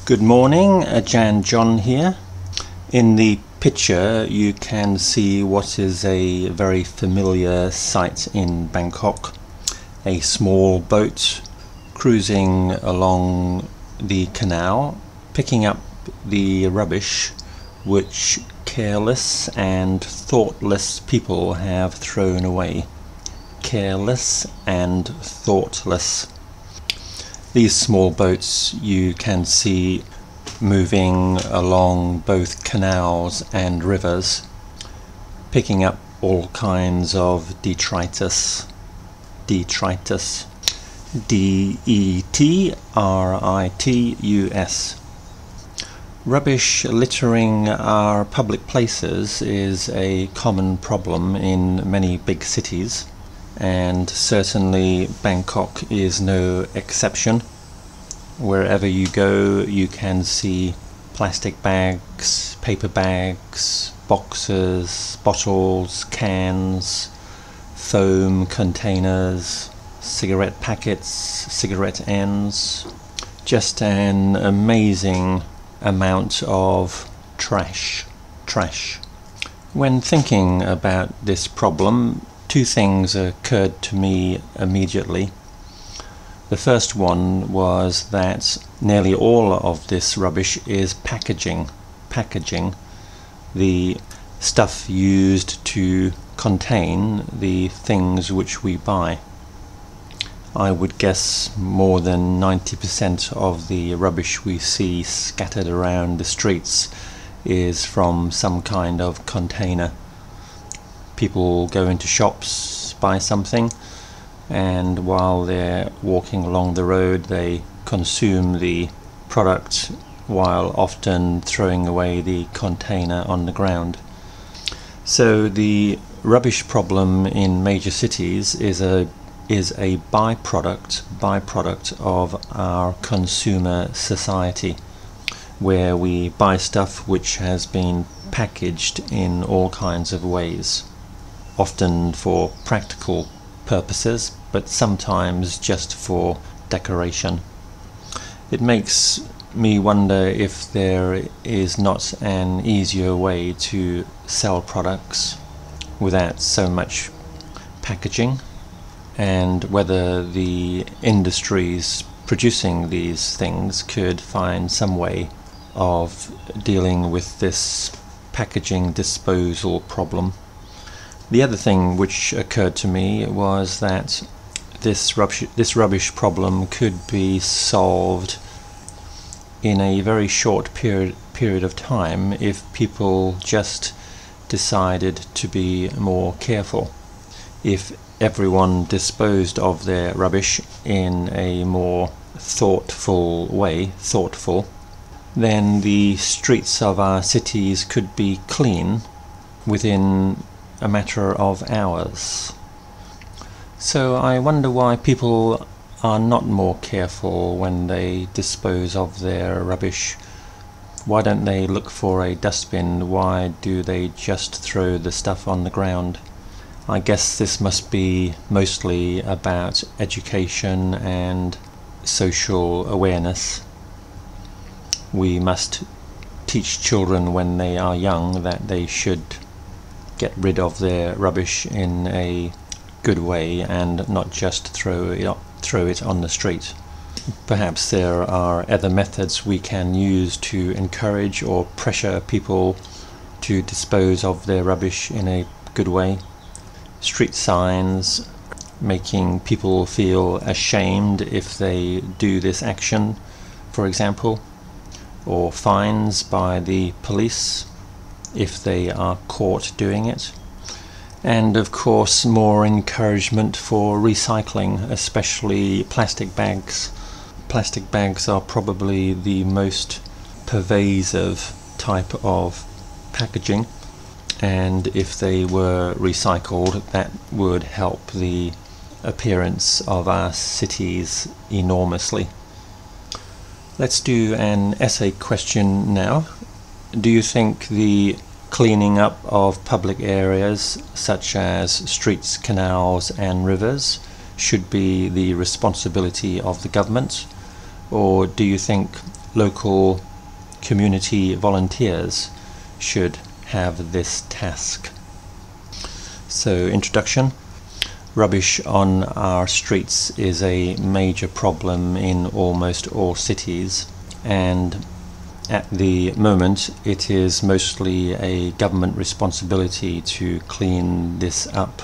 Good morning, Jan John here. In the picture you can see what is a very familiar sight in Bangkok. A small boat cruising along the canal, picking up the rubbish which careless and thoughtless people have thrown away. Careless and thoughtless. These small boats you can see moving along both canals and rivers, picking up all kinds of detritus. Detritus. D-E-T-R-I-T-U-S. Rubbish littering our public places is a common problem in many big cities, and certainly Bangkok is no exception. Wherever you go you can see plastic bags, paper bags, boxes, bottles, cans, foam containers, cigarette packets, cigarette ends. Just an amazing amount of trash. When thinking about this problem, two things occurred to me immediately. The first one was that nearly all of this rubbish is packaging. The stuff used to contain the things which we buy. I would guess more than 90% of the rubbish we see scattered around the streets is from some kind of container. People go into shops, buy something, and while they're walking along the road they consume the product while often throwing away the container on the ground. So the rubbish problem in major cities is a byproduct of our consumer society, where we buy stuff which has been packaged in all kinds of ways, often for practical purposes, but sometimes just for decoration. It makes me wonder if there is not an easier way to sell products without so much packaging, and whether the industries producing these things could find some way of dealing with this packaging disposal problem. The other thing which occurred to me was that this rubbish problem could be solved in a very short period of time if people just decided to be more careful. If everyone disposed of their rubbish in a more thoughtful way, then the streets of our cities could be clean within a matter of hours. So I wonder why people are not more careful when they dispose of their rubbish. Why don't they look for a dustbin? Why do they just throw the stuff on the ground? I guess this must be mostly about education and social awareness. We must teach children when they are young that they should get rid of their rubbish in a good way and not just throw it on the street. Perhaps there are other methods we can use to encourage or pressure people to dispose of their rubbish in a good way. Street signs making people feel ashamed if they do this action, for example, or fines by the police if they are caught doing it. And of course more encouragement for recycling, especially plastic bags. Plastic bags are probably the most pervasive type of packaging, and if they were recycled that would help the appearance of our cities enormously. Let's do an essay question now. Do you think the cleaning up of public areas such as streets, canals and rivers should be the responsibility of the government, or do you think local community volunteers should have this task. So, introduction. Rubbish on our streets is a major problem in almost all cities, and at the moment it is mostly a government responsibility to clean this up.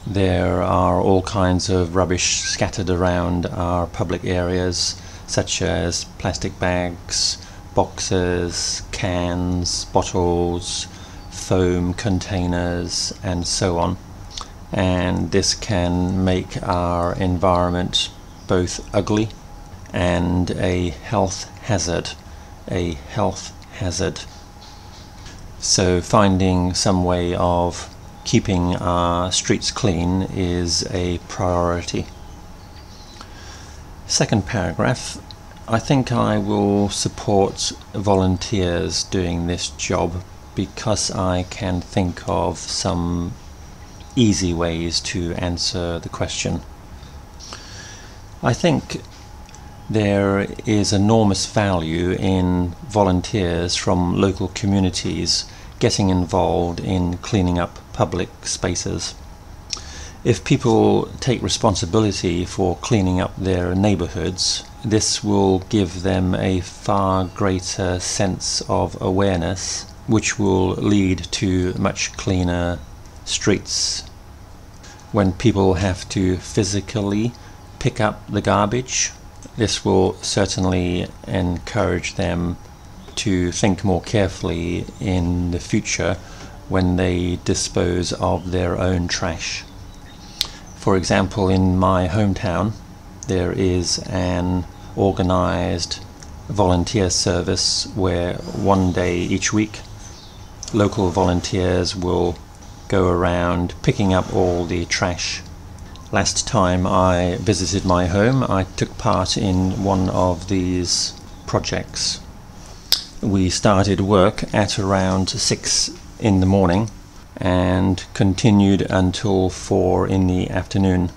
There are all kinds of rubbish scattered around our public areas, such as plastic bags, boxes, cans, bottles, foam containers, and so on. And this can make our environment both ugly and a health hazard. So finding some way of keeping our streets clean is a priority. Second paragraph. I think I will support volunteers doing this job because I can think of some easy ways to answer the question. I think there is enormous value in volunteers from local communities getting involved in cleaning up public spaces. If people take responsibility for cleaning up their neighborhoods, this will give them a far greater sense of awareness, which will lead to much cleaner streets. When people have to physically pick up the garbage, this will certainly encourage them to think more carefully in the future when they dispose of their own trash. For example, in my hometown there is an organized volunteer service where one day each week local volunteers will go around picking up all the trash. Last time I visited my home, I took part in one of these projects. We started work at around 6 in the morning and continued until 4 in the afternoon.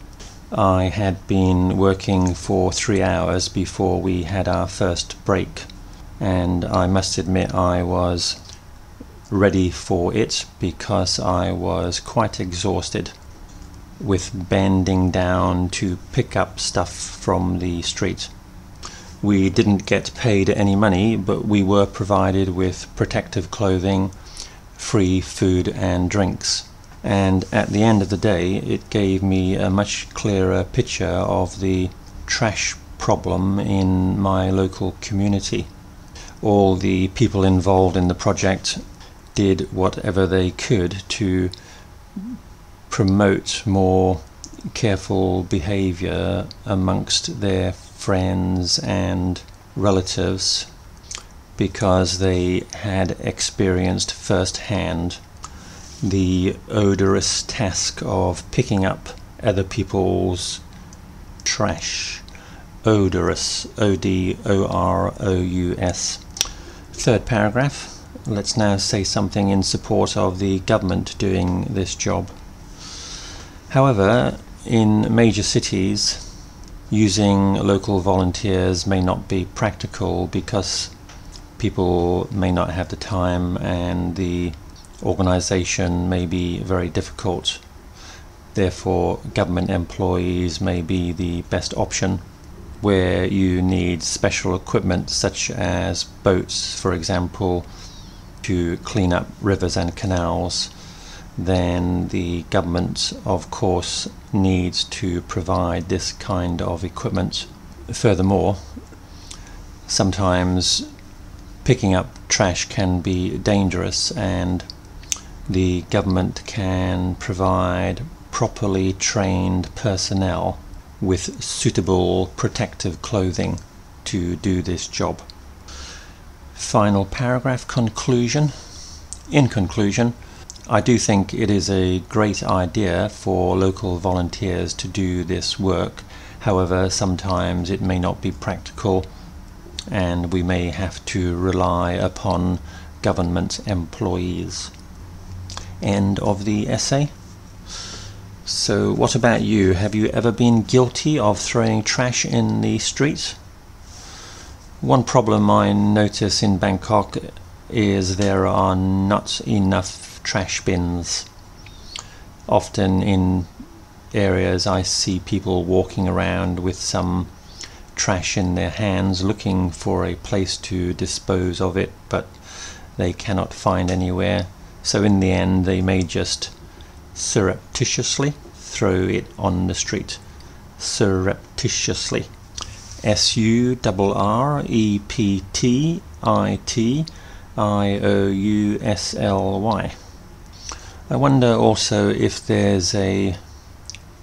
I had been working for 3 hours before we had our first break, and I must admit I was ready for it because I was quite exhausted with bending down to pick up stuff from the street. We didn't get paid any money, but we were provided with protective clothing, free food and drinks, and at the end of the day it gave me a much clearer picture of the trash problem in my local community. All the people involved in the project did whatever they could to promote more careful behavior amongst their friends and relatives because they had experienced firsthand the odorous task of picking up other people's trash. Odorous, O-D-O-R-O-U-S. Third paragraph. Let's now say something in support of the government doing this job. However, in major cities, using local volunteers may not be practical because people may not have the time and the organization may be very difficult. Therefore, government employees may be the best option. Where you need special equipment such as boats, for example, to clean up rivers and canals, then the government of course needs to provide this kind of equipment. Furthermore, sometimes picking up trash can be dangerous, and the government can provide properly trained personnel with suitable protective clothing to do this job. Final paragraph, conclusion. In conclusion, I do think it is a great idea for local volunteers to do this work. However, sometimes it may not be practical and we may have to rely upon government employees. End of the essay. So what about you? Have you ever been guilty of throwing trash in the street? One problem I notice in Bangkok is there are not enough trash bins. Often in areas I see people walking around with some trash in their hands looking for a place to dispose of it, but they cannot find anywhere, so in the end they may just surreptitiously throw it on the street. Surreptitiously. surreptitiously. I wonder also if there's a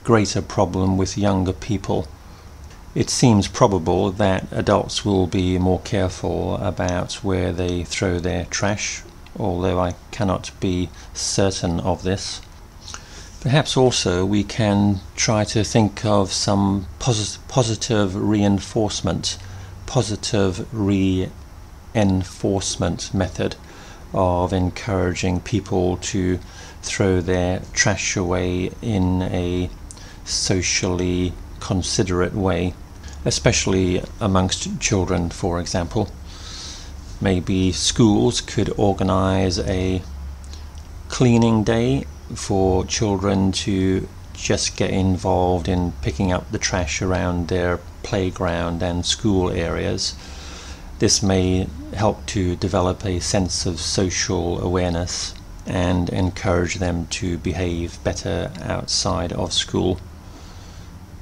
greater problem with younger people. It seems probable that adults will be more careful about where they throw their trash, although I cannot be certain of this. Perhaps also we can try to think of some positive reinforcement method of encouraging people to throw their trash away in a socially considerate way, especially amongst children, for example. Maybe schools could organize a cleaning day for children to just get involved in picking up the trash around their playground and school areas. This may help to develop a sense of social awareness and encourage them to behave better outside of school.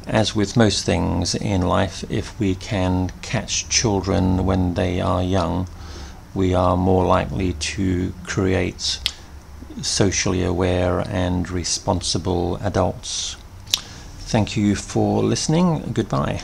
As with most things in life, if we can catch children when they are young, we are more likely to create socially aware and responsible adults. Thank you for listening. Goodbye.